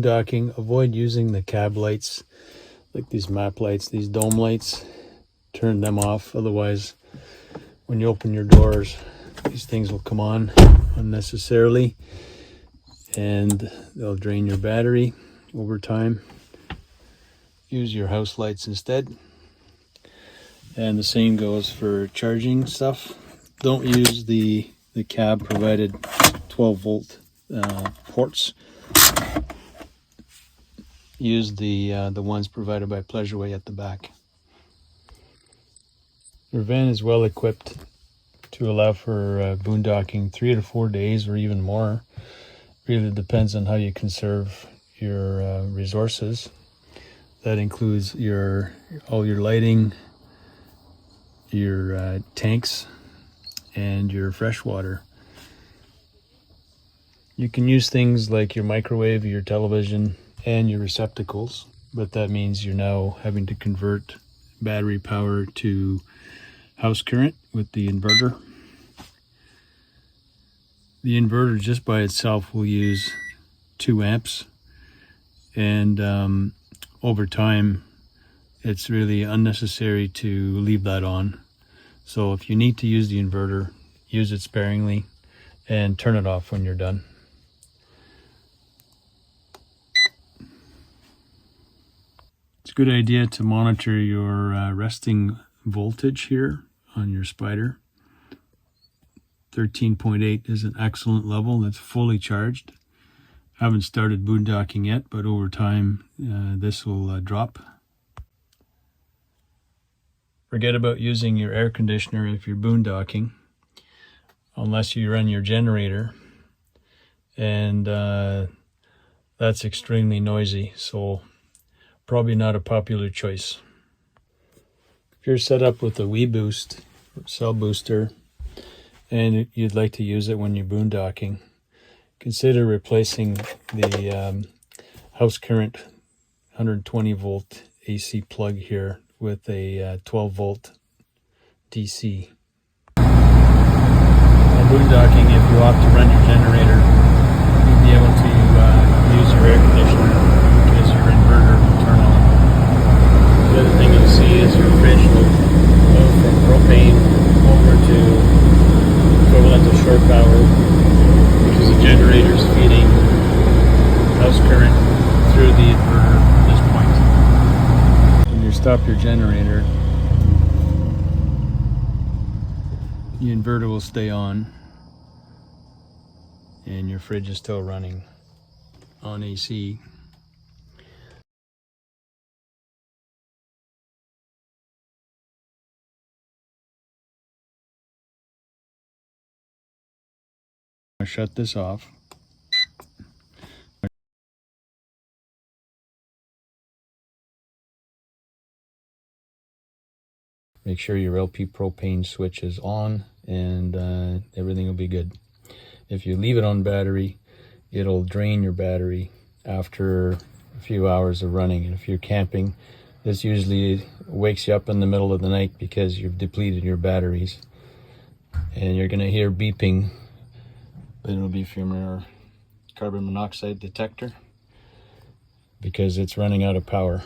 boondocking, avoid using the cab lights, like these map lights, these dome lights. Turn them off, otherwise when you open your doors, these things will come on unnecessarily and they'll drain your battery over time. Use your house lights instead. And the same goes for charging stuff. Don't use the cab provided 12 volt ports. Use the ones provided by Pleasureway at the back. Your van is well equipped to allow for boondocking 3 to 4 days or even more. Really depends on how you conserve your resources. That includes all your lighting, your tanks, and your fresh water. You can use things like your microwave, your television, and your receptacles, but that means you're now having to convert battery power to house current with the inverter. The inverter just by itself will use 2 amps, and over time it's really unnecessary to leave that on. So if you need to use the inverter, use it sparingly and turn it off when you're done. It's a good idea to monitor your resting voltage here on your Spider. 13.8 is an excellent level. That's fully charged. Haven't started boondocking yet, but over time this will drop. Forget about using your air conditioner if you're boondocking, unless you run your generator, and that's extremely noisy, so probably not a popular choice. If you're set up with a WeBoost cell booster and you'd like to use it when you're boondocking, consider replacing the house current 120 volt AC plug here with a 12 volt DC. On boondocking, if you opt to run your generator, you'll be able to use your air conditioner because your inverter will turn on. The other thing you'll see is your fridge will go from propane over to equivalent to shore power, because the generator is feeding house current through the inverter at this point. When you stop your generator, the inverter will stay on and your fridge is still running on AC. I'll shut this off. Make sure your LP propane switch is on and everything will be good. If you leave it on battery, it'll drain your battery after a few hours of running. And if you're camping, this usually wakes you up in the middle of the night because you've depleted your batteries. And you're gonna hear beeping, but it'll be from your carbon monoxide detector because it's running out of power.